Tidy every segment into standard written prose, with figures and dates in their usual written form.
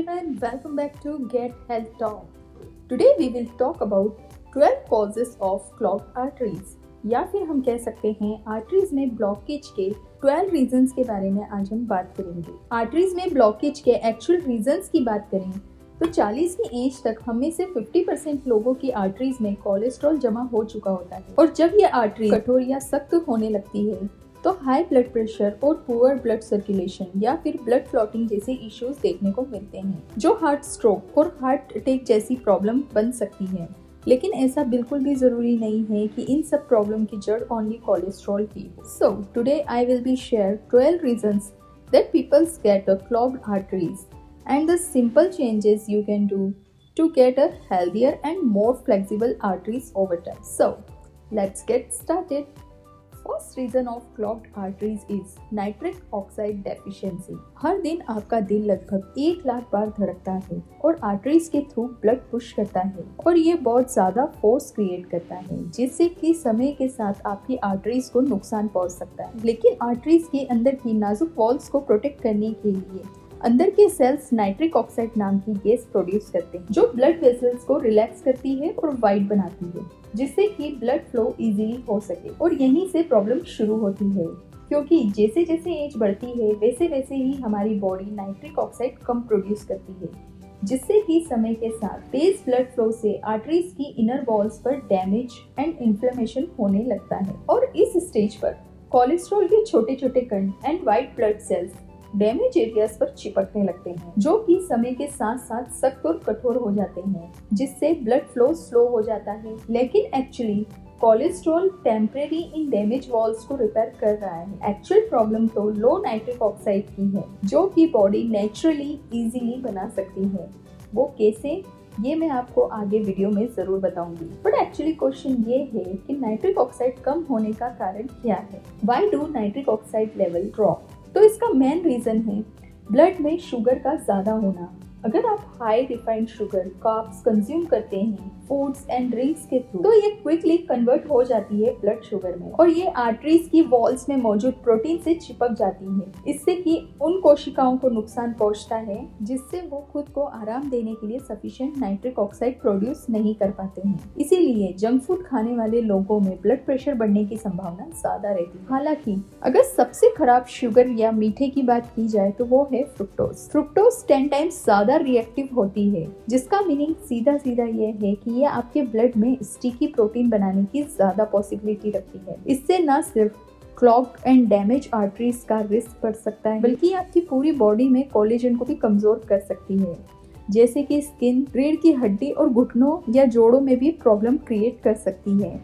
everyone, welcome back to Get Health Talk. Today we will talk about 12 causes of clogged arteries या फिर हम कह सकते हैं आर्टरीज में ब्लॉकेज के 12 रीजंस के बारे में आज हम बात करेंगे। आर्टरीज में ब्लॉकेज के एक्चुअल रीजंस की बात करें तो 40 की एज तक हम में से 50% लोगों की आर्टरीज में कोलेस्ट्रॉल जमा हो चुका होता है और जब ये आर्टरी कठोर या सख्त होने लगती है तो हाई ब्लड प्रेशर और पुअर ब्लड सर्कुलेशन या फिर ब्लड क्लॉटिंग जैसे इश्यूज देखने को मिलते हैं जो हार्ट स्ट्रोक और हार्ट अटैक जैसी प्रॉब्लम बन सकती है। लेकिन ऐसा बिल्कुल भी जरूरी नहीं है कि इन सब प्रॉब्लम की जड़ ओनली कोलेस्ट्रॉल ही हो। So today I will be share 12 reasons that peoples get a clogged arteries and the simple changes you can do to get a healthier and more flexible arteries over time. So, let's get started. First reason of clogged arteries is nitric oxide deficiency. हर दिन आपका दिल लगभग 1 लाख बार धड़कता है और arteries के through blood push करता है और ये बहुत ज्यादा फोर्स क्रिएट करता है जिससे कि समय के साथ आपकी आर्टरीज को नुकसान पहुंच सकता है। लेकिन आर्टरीज के अंदर की नाजुक वॉल्स को प्रोटेक्ट करने के लिए अंदर के सेल्स नाइट्रिक ऑक्साइड नाम की गैस प्रोड्यूस करते हैं जो ब्लड वेसल्स को रिलैक्स करती है और वाइड बनाती है जिससे कि ब्लड फ्लो इजीली हो सके। और यहीं से प्रॉब्लम शुरू होती है क्योंकि जैसे जैसे एज बढ़ती है वैसे वैसे ही हमारी बॉडी नाइट्रिक ऑक्साइड कम प्रोड्यूस करती है जिससे कि समय के साथ तेज ब्लड फ्लो से आर्टरीज की इनर वॉल्स पर डैमेज एंड इन्फ्लेमेशन होने लगता है और इस स्टेज पर कोलेस्ट्रॉल के छोटे छोटे कण and white blood cells damage areas पर चिपकने लगते हैं जो कि समय के साथ साथ सख्त और कठोर हो जाते हैं जिससे ब्लड फ्लो स्लो हो जाता है। लेकिन एक्चुअली कोलेस्ट्रॉल टेम्परेरी इन डैमेज वॉल्स को रिपेयर कर रहा है। एक्चुअल प्रॉब्लम तो लो नाइट्रिक ऑक्साइड की है जो कि बॉडी नेचुरली इजीली बना सकती है। वो कैसे, ये मैं आपको आगे वीडियो में जरूर बताऊंगी। बट एक्चुअली क्वेश्चन ये है कि नाइट्रिक ऑक्साइड कम होने का कारण क्या है। Why do nitric oxide level drop? तो इसका मेन रीजन है ब्लड में शुगर का ज्यादा होना। अगर आप high refined sugar carbs consume करते हैं फूड्स एंड ड्रिंक्स के थ्रू तो ये क्विकली कन्वर्ट हो जाती है ब्लड शुगर में और ये आर्टरीज की वॉल्स में मौजूद प्रोटीन से चिपक जाती है। इससे कि उन कोशिकाओं को नुकसान पहुंचता है जिससे वो खुद को आराम देने के लिए सफिशिएंट नाइट्रिक ऑक्साइड प्रोड्यूस नहीं कर पाते हैं। इसीलिए जंक फूड खाने वाले लोगों में ब्लड प्रेशर बढ़ने की संभावना ज्यादा रहती है। हालांकि अगर सबसे खराब शुगर या मीठे की बात की जाए तो वो है फ्रुक्टोज। फ्रुक्टोज 10 टाइम्स ज्यादा रिएक्टिव होती है जिसका मीनिंग सीधा सीधा ये है कि ये आपके ब्लड में स्टिकी प्रोटीन बनाने की ज्यादा पॉसिबिलिटी रखती है। इससे न सिर्फ क्लॉग्ड एंड डैमेज आर्टरीज का रिस्क बढ़ सकता है बल्कि आपकी पूरी बॉडी में कोलेजन को भी कमजोर कर सकती है जैसे कि स्किन, रीढ़ की हड्डी और घुटनों या जोड़ों में भी प्रॉब्लम क्रिएट कर सकती है।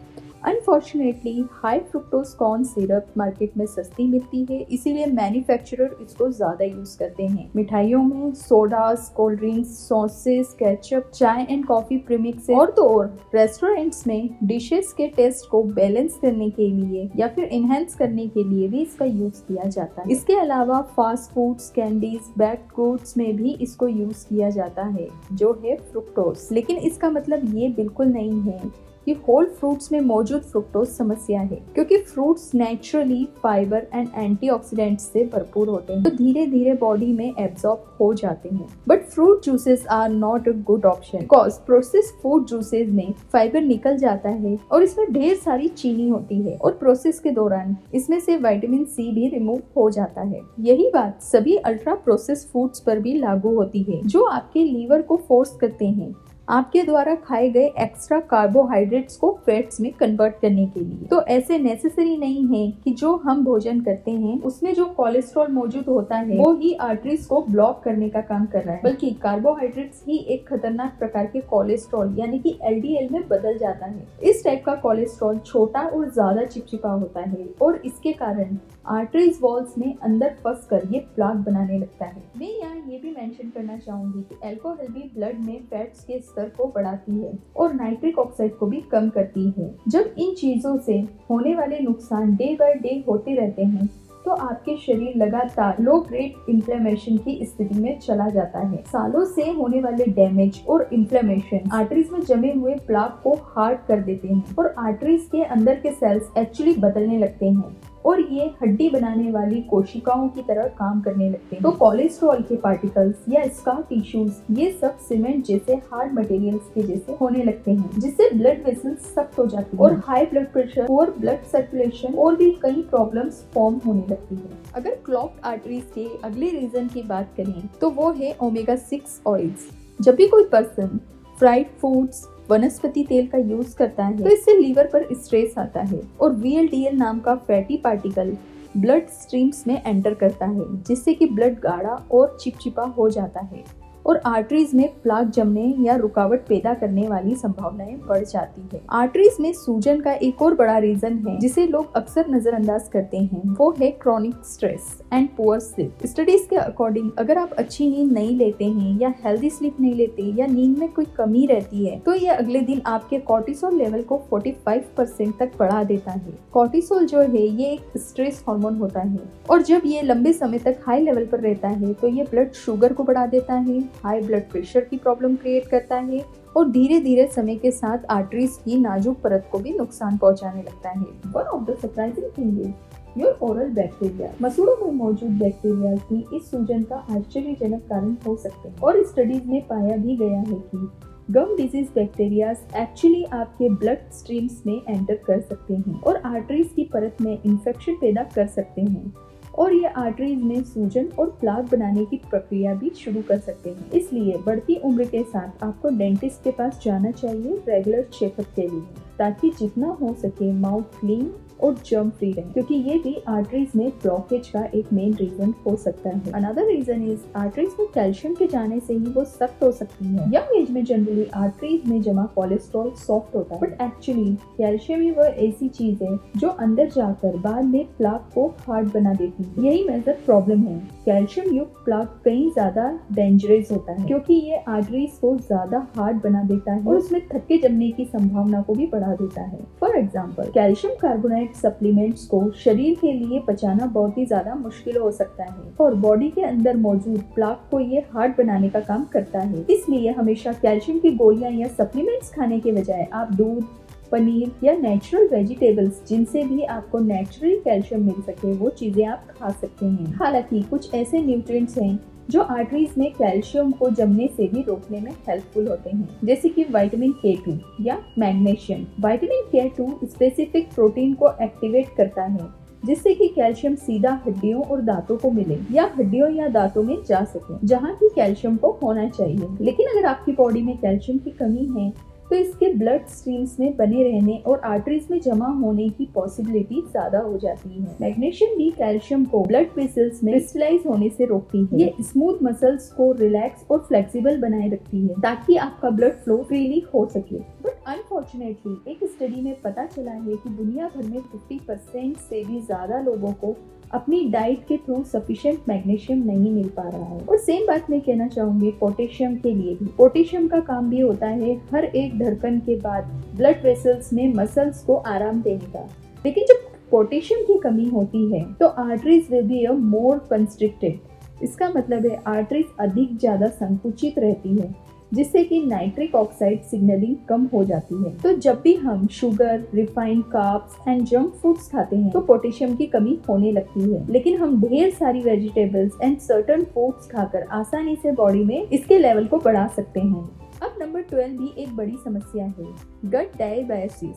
Unfortunately high fructose corn syrup market में सस्ती मिलती है इसीलिए मैन्युफैक्चरर इसको ज्यादा यूज करते हैं। मिठाइयों में sodas, cold drinks, sauces, ketchup, चाय एंड कॉफी प्रीमिक्स और तो और रेस्टोरेंट्स में डिशेस के टेस्ट को बैलेंस करने के लिए या फिर इनहेंस करने के लिए भी इसका यूज किया जाता है। इसके अलावा fast foods, candies, baked goods में भी इसको यूज किया जाता है जो है फ्रुक्टोज। लेकिन इसका मतलब ये बिल्कुल नहीं है कि होल फ्रूट्स में मौजूद फ्रुक्टोज समस्या है क्योंकि fruits naturally fibre and antioxidants से भरपूर होते हैं तो धीरे धीरे बॉडी में एब्जॉर्ब हो जाते हैं। But fruit juices are not a good option because processed food juices में फाइबर निकल जाता है और इसमें ढेर सारी चीनी होती है और प्रोसेस के दौरान इसमें से विटामिन सी भी रिमूव हो जाता है। यही बात सभी अल्ट्रा प्रोसेस्ड फूड्स पर भी लागू होती है जो आपके लीवर को फोर्स करते हैं आपके द्वारा खाए गए एक्स्ट्रा कार्बोहाइड्रेट्स को फैट्स में कन्वर्ट करने के लिए। तो ऐसे नेसेसरी नहीं है कि जो हम भोजन करते हैं उसमें जो कोलेस्ट्रॉल मौजूद होता है वो ही आर्टरीज को ब्लॉक करने का काम कर रहा है बल्कि कार्बोहाइड्रेट्स ही एक खतरनाक प्रकार के कोलेस्ट्रॉल यानी कि एलडीएल में बदल जाता है। इस टाइप का कोलेस्ट्रॉल छोटा और ज्यादा चिपचिपा होता है और इसके कारण आर्टरीज वॉल्स में अंदर फंस कर ये प्लाक बनाने लगता है। मैं यहाँ ये भी मेंशन करना चाहूंगी कि अल्कोहल भी ब्लड में फैट्स के स्तर को बढ़ाती है और नाइट्रिक ऑक्साइड को भी कम करती है। जब इन चीजों से होने वाले नुकसान डे बाय डे होते रहते हैं तो आपके शरीर लगातार लो ग्रेड इन्फ्लेमेशन की स्थिति में चला जाता है। सालों से होने वाले डैमेज और इन्फ्लेमेशन आर्टरीज में जमे हुए प्लाक को हार्ड कर देते हैं और आर्टरीज के अंदर के सेल्स एक्चुअली बदलने लगते हैं और ये हड्डी बनाने वाली कोशिकाओं की तरह काम करने लगते हैं। तो कोलेस्ट्रॉल के पार्टिकल्स या स्कार टिश्यूज ये सब सीमेंट जैसे हार्ड मटेरियल्स के जैसे होने लगते हैं, जिससे ब्लड वेसल्स सख्त हो जाती है और high blood pressure, poor blood circulation और भी कई प्रॉब्लम्स फॉर्म होने लगती है। अगर क्लॉग्ड आर्टरीज के अगले रीजन की बात करें तो वो है ओमेगा 6 ऑयल्स। जब भी कोई पर्सन फ्राइड फूड्स, वनस्पति तेल का यूज करता है तो इससे लीवर पर स्ट्रेस आता है और VLDL नाम का फैटी पार्टिकल ब्लड स्ट्रीम्स में एंटर करता है, जिससे कि ब्लड गाढ़ा और चिपचिपा हो जाता है और आर्टरीज में प्लाक जमने या रुकावट पैदा करने वाली संभावनाएं बढ़ जाती है। आर्टरीज में सूजन का एक और बड़ा रीजन है जिसे लोग अक्सर नजरअंदाज करते हैं, वो है chronic stress and poor sleep. Studies के अकॉर्डिंग अगर आप अच्छी नींद नहीं लेते हैं या हेल्दी स्लीप नहीं लेते या नींद में कोई कमी रहती है तो ये अगले दिन आपके कॉर्टिसोल लेवल को 45% तक बढ़ा देता है। कॉर्टिसोल जो है ये एक स्ट्रेस हार्मोन होता है और जब ये लंबे समय तक हाई लेवल पर रहता है तो ये ब्लड शुगर को बढ़ा देता है, हाई ब्लड प्रेशर की प्रॉब्लम क्रिएट करता है और धीरे धीरे समय के साथ आर्टरीज की नाजुक परत को भी नुकसान पहुंचाने लगता है। One of the surprising thing is your oral bacteria. मसूड़ों में मौजूद बैक्टीरिया की इस सूजन का आश्चर्यजनक कारण हो सकते हैं और स्टडीज में पाया भी गया है कि गम डिजीज बैक्टीरिया एक्चुअली आपके ब्लड स्ट्रीम्स में एंटर कर सकते हैं और आर्टरीज की परत में इंफेक्शन पैदा कर सकते हैं और ये आर्टरीज में सूजन और प्लाक बनाने की प्रक्रिया भी शुरू कर सकते हैं। इसलिए बढ़ती उम्र के साथ आपको डेंटिस्ट के पास जाना चाहिए रेगुलर चेकअप के लिए, ताकि जितना हो सके माउथ क्लीन और जर्म फ्री रहे, क्योंकि ये भी आर्टरीज में ब्लॉकेज का एक मेन रीजन हो सकता है। अनदर रीजन इज आर्टरीज में कैल्शियम के जाने से ही वो सख्त हो सकती है। यंग एज में जनरली आर्टरीज में जमा कोलेस्ट्रॉल सॉफ्ट होता है, बट एक्चुअली कैल्शियम ही वह ऐसी चीज है जो अंदर जाकर बाद में प्लाक को हार्ड बना देती है। यही मेजर प्रॉब्लम है। कैल्शियम युक्त प्लाक कहीं ज्यादा डेंजरस होता है क्योंकि ये आर्टरीज को ज्यादा हार्ड बना देता है और उसमें थक्के जमने की संभावना को भी बढ़ा देता है। For example calcium carbonate supplements को शरीर के लिए पचाना बहुत ही ज्यादा मुश्किल हो सकता है और बॉडी के अंदर मौजूद प्लाक को ये हार्ड बनाने का काम करता है। इसलिए हमेशा कैल्शियम की गोलियां या सप्लीमेंट्स खाने के बजाय आप दूध, पनीर या नेचुरल वेजिटेबल्स जिनसे भी आपको नेचुरल कैल्शियम मिल सके वो चीजें आप खा सकते हैं। हालांकि कुछ ऐसे न्यूट्रिएंट्स हैं जो आर्टरीज में कैल्शियम को जमने से भी रोकने में हेल्पफुल होते हैं, जैसे कि विटामिन K2 या magnesium. Vitamin K2 specific protein को एक्टिवेट करता है जिससे कि कैल्शियम सीधा हड्डियों और दांतों को मिले या हड्डियों या दांतों में जा सके जहां की कैल्शियम को होना चाहिए। लेकिन अगर आपकी बॉडी में कैल्शियम की कमी है तो इसके ब्लड स्ट्रीम्स में बने रहने और आर्टरीज में जमा होने की पॉसिबिलिटी ज्यादा हो जाती है। मैग्नीशियम भी कैल्शियम को ब्लड वेसल्स में क्रिस्टलाइज होने से रोकती है। ये स्मूथ मसल्स को रिलैक्स और फ्लेक्सिबल बनाए रखती है ताकि आपका ब्लड फ्लो फ्रीली हो सके। बट अनफॉर्चुनेटली एक स्टडी में पता चला है कि दुनिया भर में 50% से भी ज्यादा लोगों को अपनी डाइट के थ्रू सफिशिएंट मैग्नीशियम नहीं मिल पा रहा है। और सेम बात मैं कहना चाहूंगी पोटेशियम के लिए भी। पोटेशियम का काम भी होता है हर एक धड़कन के बाद ब्लड वेसल्स में मसल्स को आराम देने का। लेकिन जब पोटेशियम की कमी होती है तो arteries will be more constricted. इसका मतलब है आर्टरीज अधिक ज्यादा संकुचित रहती है जिससे कि नाइट्रिक ऑक्साइड सिग्नलिंग कम हो जाती है। तो जब भी हम sugar, refined carbs and junk foods खाते हैं तो पोटेशियम की कमी होने लगती है। लेकिन हम ढेर सारी वेजिटेबल्स एंड सर्टेन फूड्स खाकर आसानी से बॉडी में इसके लेवल को बढ़ा सकते हैं। अब नंबर 12 भी एक बड़ी समस्या है, gut diabetes.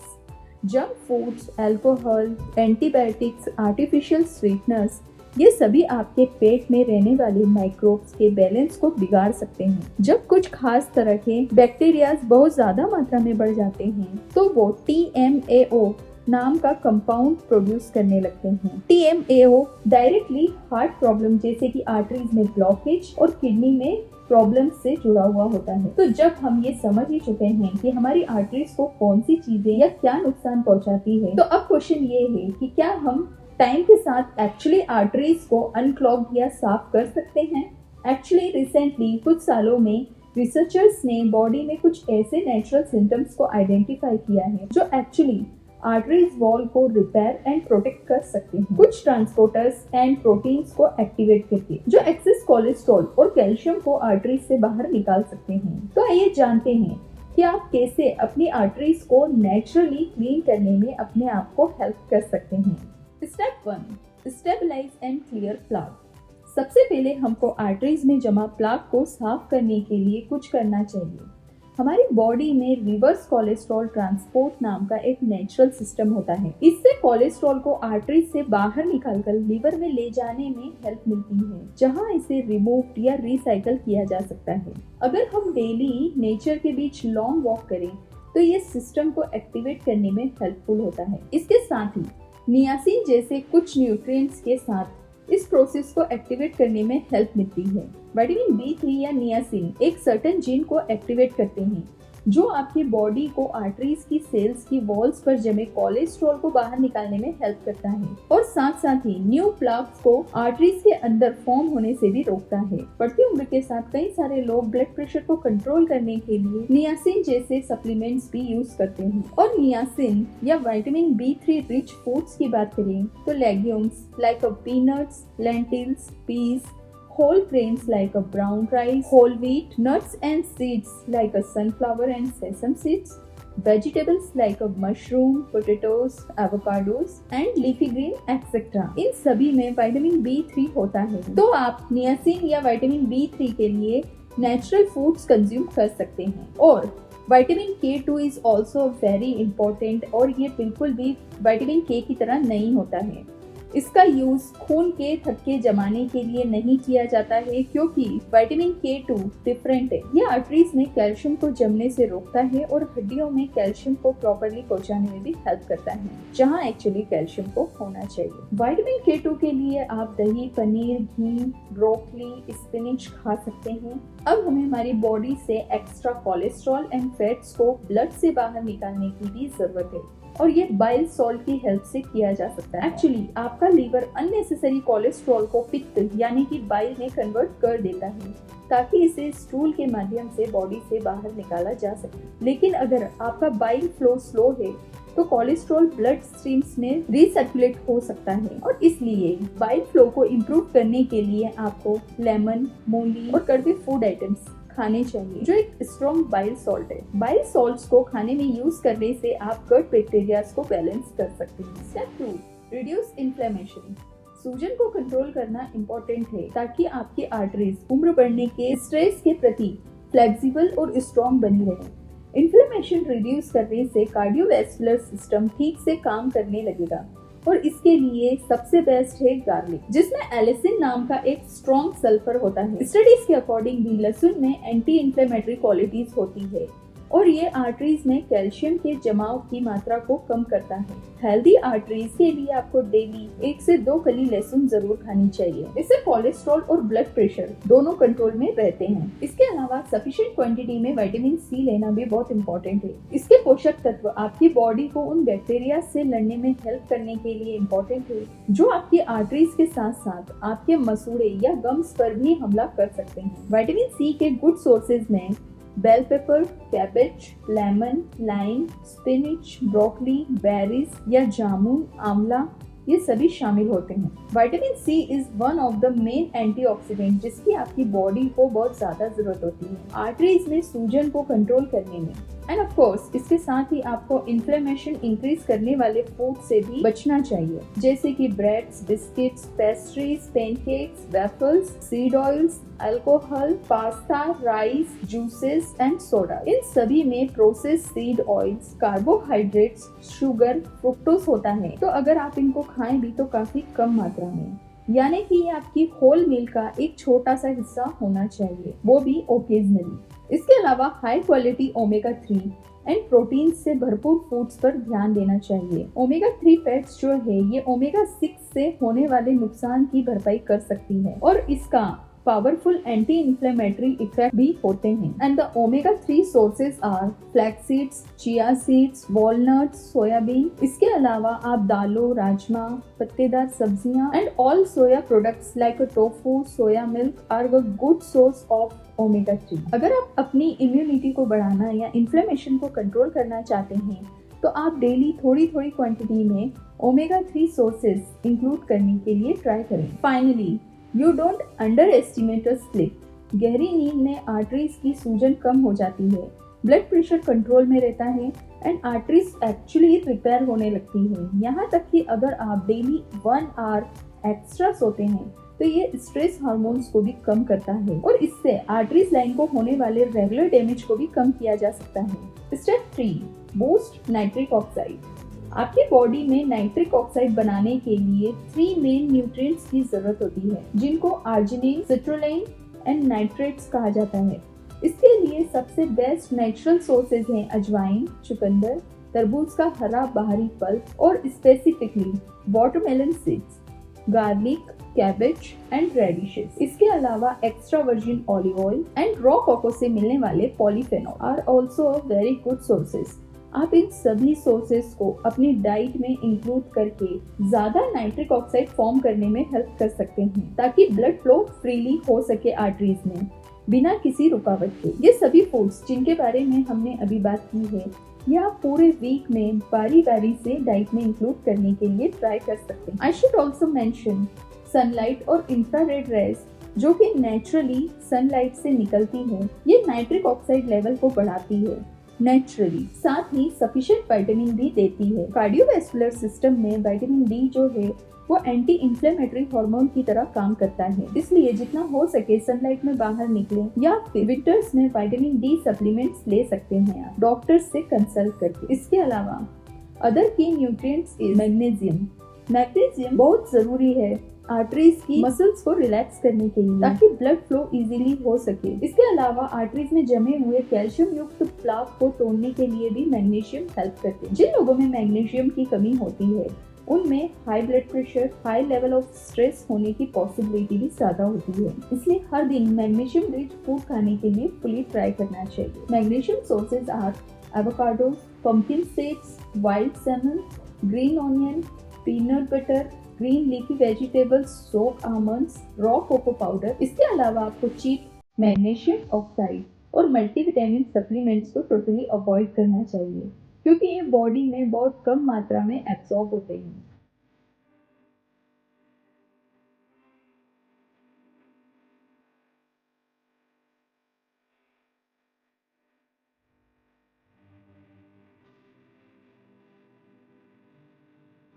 Junk foods, alcohol, antibiotics, artificial sweeteners ये सभी आपके पेट में रहने वाले माइक्रोब्स के बैलेंस को बिगाड़ सकते हैं। जब कुछ खास तरह के बैक्टीरियाज बहुत ज्यादा मात्रा में बढ़ जाते हैं तो वो TMAO नाम का कंपाउंड प्रोड्यूस करने लगते हैं। TMAO डायरेक्टली हार्ट प्रॉब्लम जैसे कि आर्टरीज में ब्लॉकेज और किडनी में प्रॉब्लम से जुड़ा हुआ होता है। तो जब हम ये समझ ही चुके हैं कि हमारी आर्टरीज को कौन सी चीजें या क्या नुकसान पहुंचाती है, तो अब क्वेश्चन ये है कि क्या हम टाइम के साथ एक्चुअली आर्टरीज को अनक्लॉग या साफ कर सकते हैं। एक्चुअली रिसेंटली कुछ सालों में रिसर्चर्स ने बॉडी में कुछ ऐसे नेचुरल सिम्टम्स को आइडेंटिफाई किया है जो एक्चुअली आर्टरीज वॉल को रिपेयर एंड प्रोटेक्ट कर सकते हैं। कुछ ट्रांसपोर्टर्स एंड प्रोटीन्स को एक्टिवेट करके जो एक्सेस कोलेस्ट्रॉल और कैल्शियम को आर्टरीज से बाहर निकाल सकते हैं। तो आइए जानते हैं कि आप कैसे अपनी आर्टरीज को नेचुरली क्लीन करने में अपने आप को हेल्प कर सकते हैं। Step 1, stabilize and clear plaque. सबसे पहले हमको आर्टरीज में जमा प्लाक को साफ करने के लिए कुछ करना चाहिए। हमारी बॉडी में रिवर्स कोलेस्ट्रॉल ट्रांसपोर्ट नाम का एक नेचुरल सिस्टम होता है। इससे कोलेस्ट्रॉल को आर्टरी से बाहर निकालकर लिवर में ले जाने में हेल्प मिलती है, जहां इसे रिमूव या रिसाइकल किया जा सकता है। अगर हम डेली नेचर के बीच लॉन्ग वॉक करें तो ये सिस्टम को एक्टिवेट करने में हेल्पफुल होता है। इसके साथ ही नियासिन जैसे कुछ न्यूट्रिएंट्स के साथ इस प्रोसेस को एक्टिवेट करने में हेल्प मिलती है। विटामिन B3 या नियासिन एक सर्टेन जीन को एक्टिवेट करते हैं, जो आपकी बॉडी को आर्टरीज की सेल्स की वॉल्स पर जमे कोलेस्ट्रॉल को बाहर निकालने में हेल्प करता है और साथ साथ ही न्यू प्लाक्स को आर्टरीज के अंदर फॉर्म होने से भी रोकता है। बढ़ती उम्र के साथ कई सारे लोग ब्लड प्रेशर को कंट्रोल करने के लिए नियासिन जैसे सप्लीमेंट्स भी यूज करते हैं। और नियासिन या विटामिन B3 रिच फूड्स की बात करें तो legumes like peanuts, lentils, peas, whole grains like a brown rice, whole wheat, nuts and seeds like a sunflower and sesame seeds, vegetables like a mushroom, potatoes, avocados and leafy green etc. इन सभी में vitamin B3 होता है, तो आप niacin या vitamin B3 के लिए natural foods consume कर सकते हैं। और vitamin K2 is also very important और ये बिल्कुल भी विटामिन K की तरह नहीं होता है। इसका यूज खून के थक्के जमाने के लिए नहीं किया जाता है, क्योंकि विटामिन K2 डिफरेंट है। यह आर्टरीज में कैल्शियम को जमने से रोकता है और हड्डियों में कैल्शियम को प्रॉपर्ली पहुंचाने में भी हेल्प करता है, जहां एक्चुअली कैल्शियम को होना चाहिए। विटामिन K2 के लिए आप दही, पनीर, घी, ब्रोकली, स्पिनच खा सकते हैं। अब हमें हमारी बॉडी से एक्स्ट्रा कोलेस्ट्रॉल एंड फैट्स को ब्लड से बाहर निकालने की भी जरूरत है और ये बाइल सॉल्ट की हेल्प से किया जा सकता है। एक्चुअली आपका लीवर अननेसेसरी कोलेस्ट्रॉल को पित्त यानी कि बाइल में कन्वर्ट कर देता है, ताकि इसे स्टूल के माध्यम से बॉडी से बाहर निकाला जा सके। लेकिन अगर आपका बाइल फ्लो स्लो है तो कोलेस्ट्रॉल ब्लड स्ट्रीम्स में रिसर्कुलेट हो सकता है और इसलिए बाइल फ्लो को इम्प्रूव करने के लिए आपको लेमन, मूली और कड़वे फूड आइटम्स खाने चाहिए, जो एक स्ट्रॉन्ग बाइल सॉल्ट है। बाइल सॉल्ट्स को खाने में यूज करने से आप गट बैक्टीरिया को बैलेंस कर सकते हैं। Step 2, reduce inflammation. सूजन को कंट्रोल करना इम्पोर्टेंट है, ताकि आपकी आर्टरीज उम्र बढ़ने के स्ट्रेस के प्रति फ्लेक्सिबल और स्ट्रॉन्ग बनी रहे। इन्फ्लेमेशन रिड्यूस करने से कार्डियोवैस्कुलर सिस्टम ठीक से काम करने लगेगा और इसके लिए सबसे बेस्ट है गार्लिक, जिसमें एलिसिन नाम का एक स्ट्रॉन्ग सल्फर होता है। स्टडीज के अकॉर्डिंग भी लहसुन में एंटी इन्फ्लेमेटरी क्वालिटीज होती है और ये आर्टरीज में कैल्शियम के जमाव की मात्रा को कम करता है। हेल्दी आर्टरीज के लिए आपको डेली 1 से 2 कली लहसुन जरूर खानी चाहिए। इससे कोलेस्ट्रॉल और ब्लड प्रेशर दोनों कंट्रोल में रहते हैं। इसके अलावा सफिशिएंट क्वांटिटी में विटामिन C लेना भी बहुत इम्पोर्टेंट है। इसके पोषक तत्व आपकी बॉडी को उन बैक्टीरिया से लड़ने में हेल्प करने के लिए इम्पोर्टेंट है, जो आपकी आर्टरीज के साथ साथ आपके मसूड़े या गम्स पर भी हमला कर सकते हैं। विटामिन C के गुड सोर्सेज में bell pepper, cabbage, lemon, lime, spinach, broccoli, berries या जामुन, आंवला ये सभी शामिल होते हैं। Vitamin C is one of the main antioxidant जिसकी आपकी बॉडी को बहुत ज्यादा जरूरत होती है आर्टरीज में सूजन को कंट्रोल करने में। एंड ऑफ कोर्स इसके साथ ही आपको इन्फ्लेमेशन इंक्रीज करने वाले फूड से भी बचना चाहिए, जैसे कि breads, biscuits, pastries, pancakes, waffles, seed oils, alcohol, pasta, rice, juices and soda. इन सभी में processed seed oils, carbohydrates, sugar, fructose होता है, तो अगर आप इनको खाएं भी तो काफी कम मात्रा में, यानी कि ये आपकी होल मील का एक छोटा सा हिस्सा होना चाहिए, वो भी ओकेजनली। इसके अलावा high quality omega 3 and protein से भरपूर फूड्स पर ध्यान देना चाहिए। ओमेगा 3 फैट्स जो है ये ओमेगा 6 से होने वाले नुकसान की भरपाई कर सकती है और इसका पावरफुल एंटी इन्फ्लेमेटरी इफेक्ट भी होते हैं। And the omega 3 sources are flax seeds, chia seeds, walnuts, soybean. इसके अलावा आप दालों, राजमा, पत्तेदार सब्जियां and all soya products like tofu, soya milk are a good source of omega 3। अगर आप अपनी इम्यूनिटी को बढ़ाना या इन्फ्लेमेशन को कंट्रोल करना चाहते हैं तो आप डेली थोड़ी थोड़ी क्वांटिटी में ओमेगा 3 सोर्सेज इंक्लूड करने के लिए ट्राई करें। Finally, you don't under estimate a slip. गहरी नींद में आर्टरीज की सूजन कम हो जाती है, ब्लड प्रेशर कंट्रोल में रहता है एंड आर्टरीज एक्चुअली रिपेयर होने लगती है। यहाँ तक कि अगर आप डेली 1 आवर एक्स्ट्रा सोते हैं तो ये स्ट्रेस हार्मोन्स को भी कम करता है और इससे आर्टरीज लाइन को होने वाले रेगुलर डैमेज को भी कम किया जा सकता है। Step 3, boost nitric oxide. आपकी बॉडी में नाइट्रिक ऑक्साइड बनाने के लिए 3 मेन न्यूट्रिएंट्स की जरूरत होती है, जिनको आर्जिनिन, सिट्रुलिन एंड नाइट्रेट्स कहा जाता है। इसके लिए सबसे बेस्ट नेचुरल सोर्सेज हैं अजवाइन, चुकंदर, तरबूज का हरा बाहरी पल्प और specifically watermelon seeds, garlic, cabbage and radishes. इसके अलावा extra virgin olive oil and raw cocoa से मिलने वाले polyphenol are also very good sources. आप इन सभी सोर्सेज को अपनी डाइट में इंक्लूड करके ज्यादा नाइट्रिक ऑक्साइड फॉर्म करने में हेल्प कर सकते हैं, ताकि ब्लड फ्लो फ्रीली हो सके आर्टरीज में बिना किसी रुकावट के। ये सभी फूड्स जिनके बारे में हमने अभी बात की है, ये आप पूरे वीक में बारी बारी से डाइट में इंक्लूड करने के लिए ट्राई कर सकते हैं। I should also mention sunlight और इंफ्रारेड रेज, जो कि नेचुरली सनलाइट से निकलती है। ये नाइट्रिक ऑक्साइड लेवल को बढ़ाती है नेचुरली, साथ ही सफिशिएंट विटामिन डी देती है। कार्डियोवैस्कुलर सिस्टम में विटामिन डी जो है वो एंटी इंफ्लेमेटरी हार्मोन की तरह काम करता है, इसलिए जितना हो सके सनलाइट में बाहर निकलें या फिर विंटर्स में विटामिन डी सप्लीमेंट्स ले सकते हैं आप डॉक्टर से कंसल्ट करके। इसके अलावा अदर की न्यूट्रिएंट्स इज मैग्नीशियम। मैग्नीशियम बहुत जरूरी है आर्टरीज की मसल्स को रिलैक्स करने के लिए, ताकि ब्लड फ्लो इजीली हो सके। इसके अलावा आर्टरीज में जमे हुए कैल्शियम युक्त प्लाक को तोड़ने के लिए भी मैग्नीशियम हेल्प करते हैं। जिन लोगों में मैग्नीशियम की कमी होती है उनमें high blood pressure, high level of stress होने की पॉसिबिलिटी भी ज्यादा होती है, इसलिए हर दिन मैग्नीशियम रिच फूड खाने के लिए फुली ट्राई करना चाहिए। Magnesium sources are avocado, pumpkin seeds, wild salmon, green onion, peanut butter, green leafy vegetables, soak almonds, raw cocoa powder. इसके अलावा आपको चीप मैग्नीशियम ऑक्साइड और मल्टीविटामिन सप्लीमेंट्स को टोटली अवॉइड करना चाहिए, क्योंकि ये बॉडी में बहुत कम मात्रा में एब्सॉर्ब होते हैं।